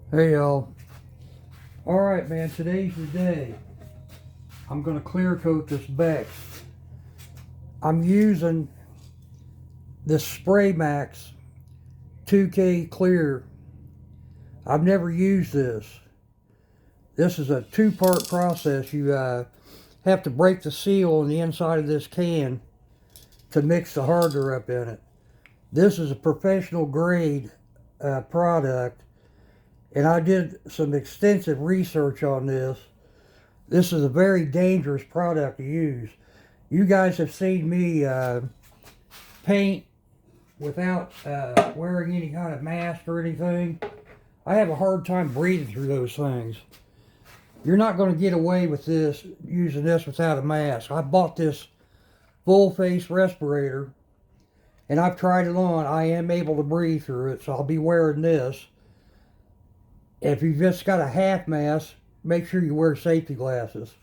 Hey y'all. Alright man, today's the day. I'm going to clear coat this back. I'm using this Spray Max 2K Clear. I've never used this. This is a two-part process. You have to break the seal on the inside of this can to mix the hardener up in it. This is a professional grade product, and I did some extensive research on this. This is a very dangerous product to use. You guys have seen me paint without wearing any kind of mask or anything. I have a hard time breathing through those things. You're not going to get away with this, using this without a mask. I bought this full face respirator and I've tried it on. I am able to breathe through it, so I'll be wearing this. If you've just got a half mask, make sure you wear safety glasses.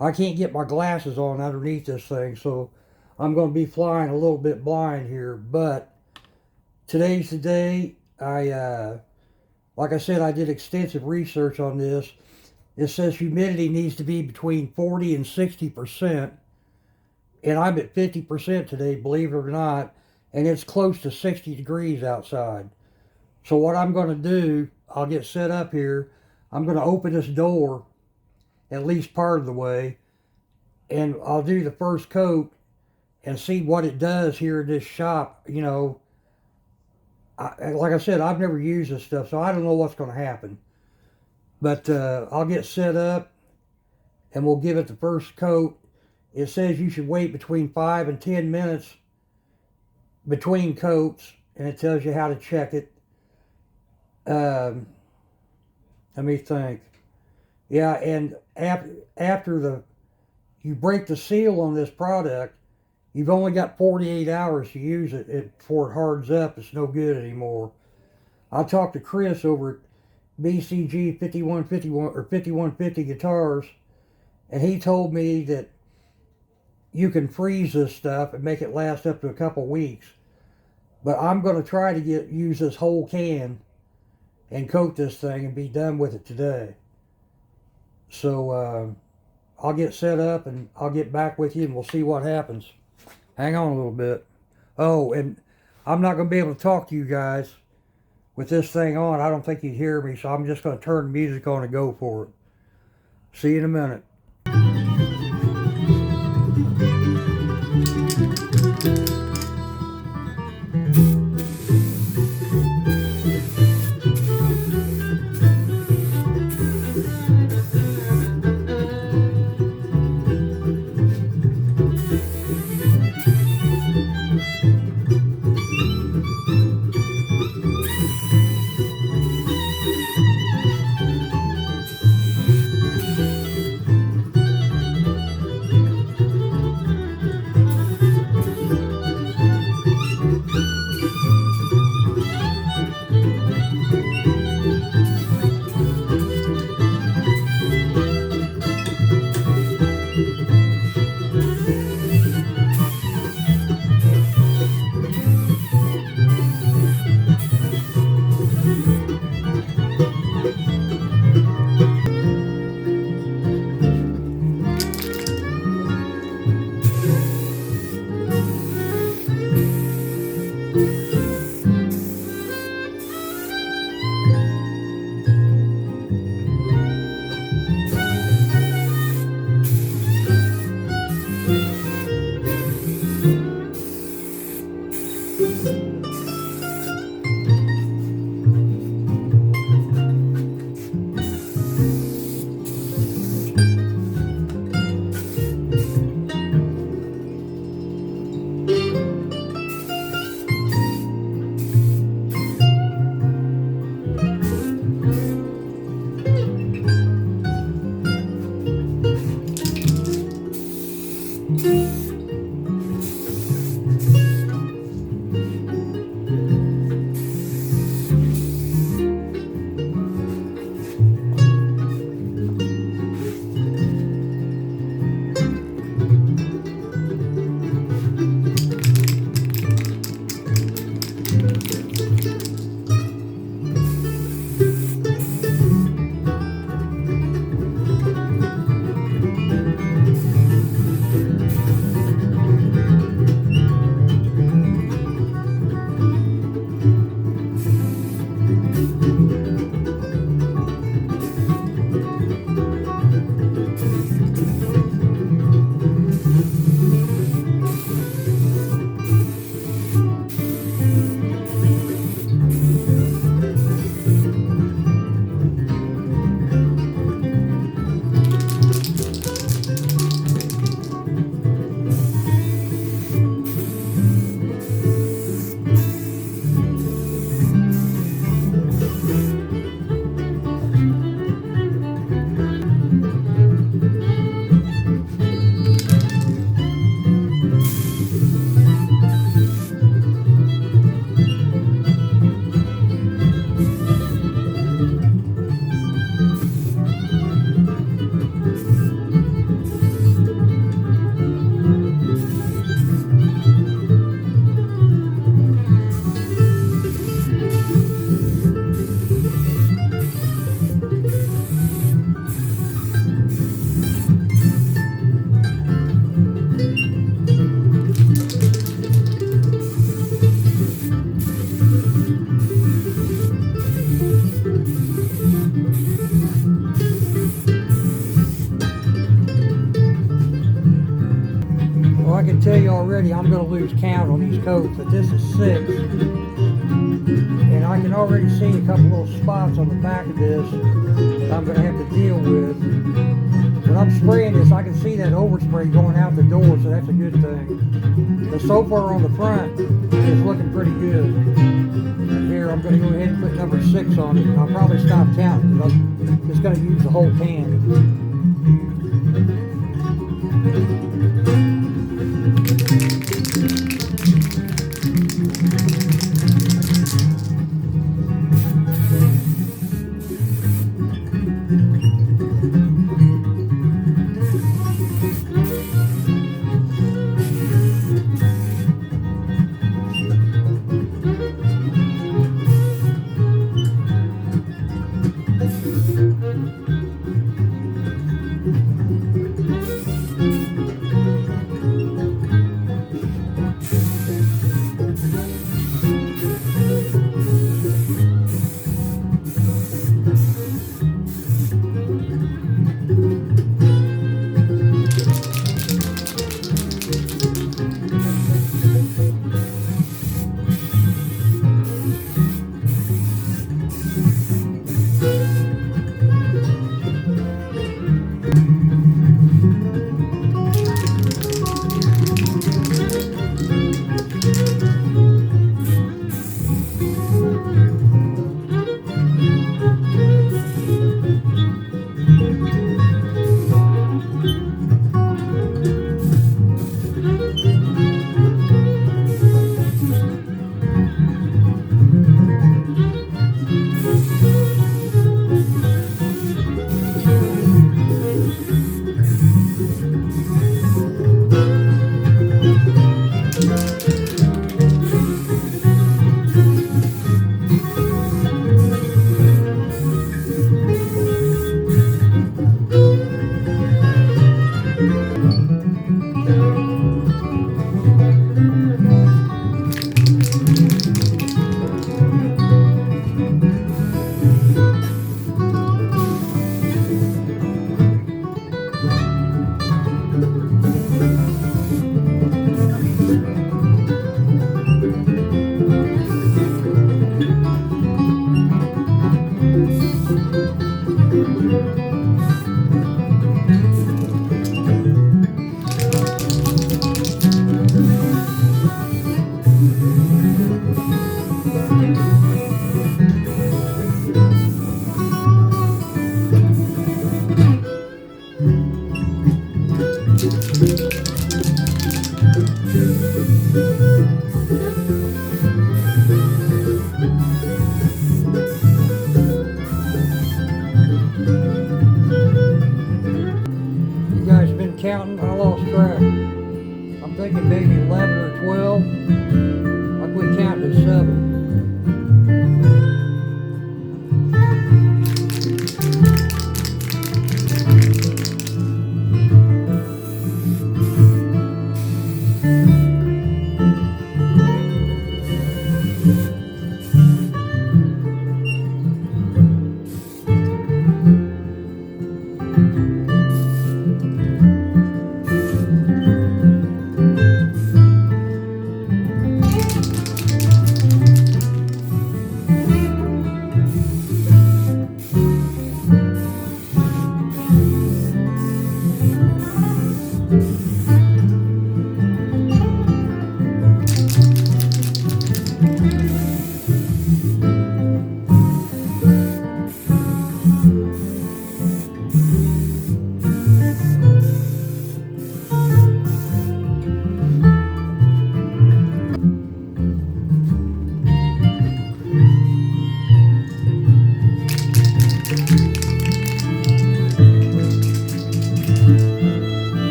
I can't get my glasses on underneath this thing, so I'm going to be flying a little bit blind here. But today's the day. Like I said, I did extensive research on this. It says humidity needs to be between 40 and 60%. And I'm at 50% today, believe it or not. And it's close to 60 degrees outside. So what I'm going to do, I'll get set up here. I'm going to open this door at least part of the way, and I'll do the first coat and see what it does here in this shop. You know, like I said, I've never used this stuff, so I don't know what's going to happen. But I'll get set up and we'll give it the first coat. It says you should wait between 5 and 10 minutes between coats, and it tells you how to check it. Let me think. Yeah, and after you break the seal on this product, you've only got 48 hours to use it before it hardens up. It's no good anymore. I talked to Chris over at BCG 5151 or 5150 Guitars, and he told me that you can freeze this stuff and make it last up to a couple weeks. But I'm going to try to use this whole can and coat this thing and be done with it today. So I'll get set up and I'll get back with you and we'll see what happens. Hang on a little bit. Oh, and I'm not going to be able to talk to you guys with this thing on. I don't think you'd hear me, so I'm just going to turn the music on and go for it. See you in a minute. lose count on these coats, but this is 6. And I can already see a couple little spots on the back of this that I'm going to have to deal with. When I'm spraying this, I can see that overspray going out the door, so that's a good thing. But so far on the front, it's looking pretty good. And here, I'm going to go ahead and put number 6 on it. And I'll probably stop counting because I'm just going to use the whole can.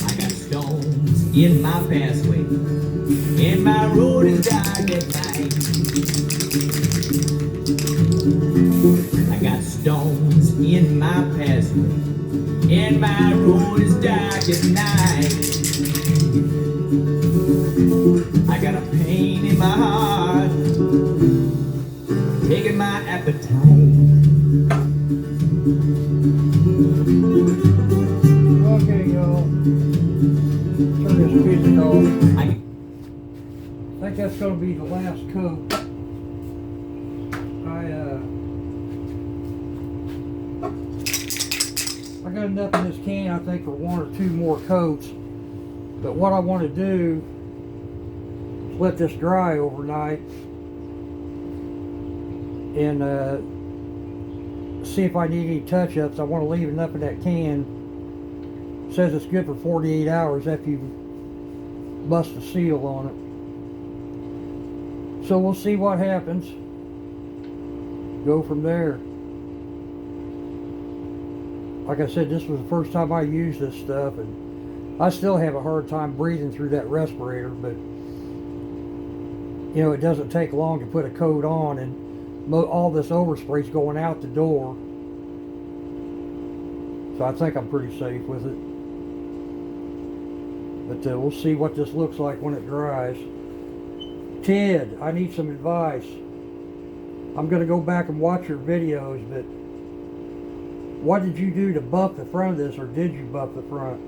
I got stones in my pathway, and my road is dark at night. I got stones in my pathway, and my road is dark at night. I got a pain in my heart, taking my appetite. Okay, y'all. Turn this music off. I I think that's going to be the last coat. I got enough in this can, I think, for one or two more coats. But what I want to do is let this dry overnight and see if I need any touch-ups. I want to leave enough in that can. It says it's good for 48 hours after you bust the seal on it. So we'll see what happens. Go from there. Like I said, this was the first time I used this stuff, and I still have a hard time breathing through that respirator, but you know, it doesn't take long to put a coat on, and all this overspray's going out the door. So I think I'm pretty safe with it. But we'll see what this looks like when it dries. Ted, I need some advice. I'm going to go back and watch your videos, but what did you do to buff the front of this, or did you buff the front?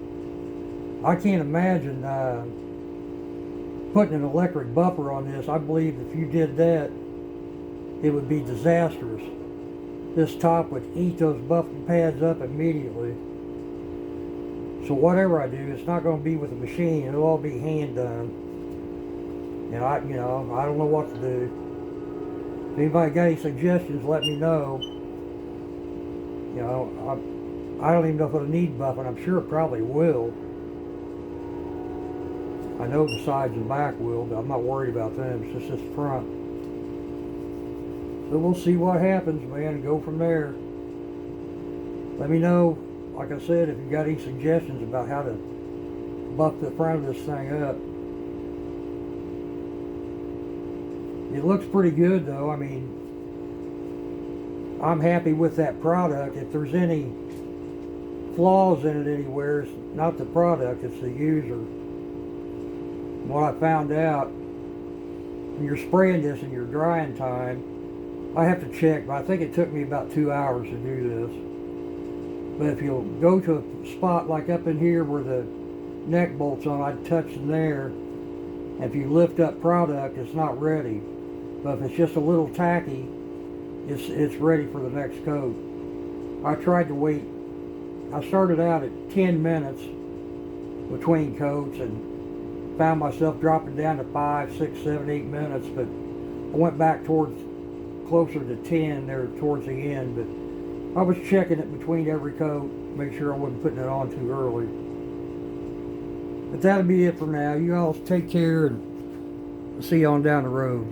I can't imagine putting an electric buffer on this. I believe if you did that, it would be disastrous. This top would eat those buffing pads up immediately. So whatever I do, it's not going to be with a machine. It'll all be hand done. And I don't know what to do. If anybody got any suggestions, let me know. You know, I don't even know if it'll need buffing. I'm sure it probably will. I know the sides and back will, but I'm not worried about them. It's just this front. But we'll see what happens, man, and go from there. Let me know, like I said, if you got any suggestions about how to buff the front of this thing up. It looks pretty good, though. I mean, I'm happy with that product. If there's any flaws in it anywhere, it's not the product, it's the user. What I found out, when you're spraying this in your drying time, I have to check, but I think it took me about 2 hours to do this. But if you'll go to a spot like up in here where the neck bolts on, I'd touch them there. And if you lift up product, it's not ready. But if it's just a little tacky, it's ready for the next coat. I tried to wait. I started out at 10 minutes between coats and found myself dropping down to 5, 6, 7, 8 minutes. But I went back towards closer to 10 there towards the end. But I was checking it between every coat, make sure I wasn't putting it on too early. But that'll be it for now. You all take care and see you on down the road.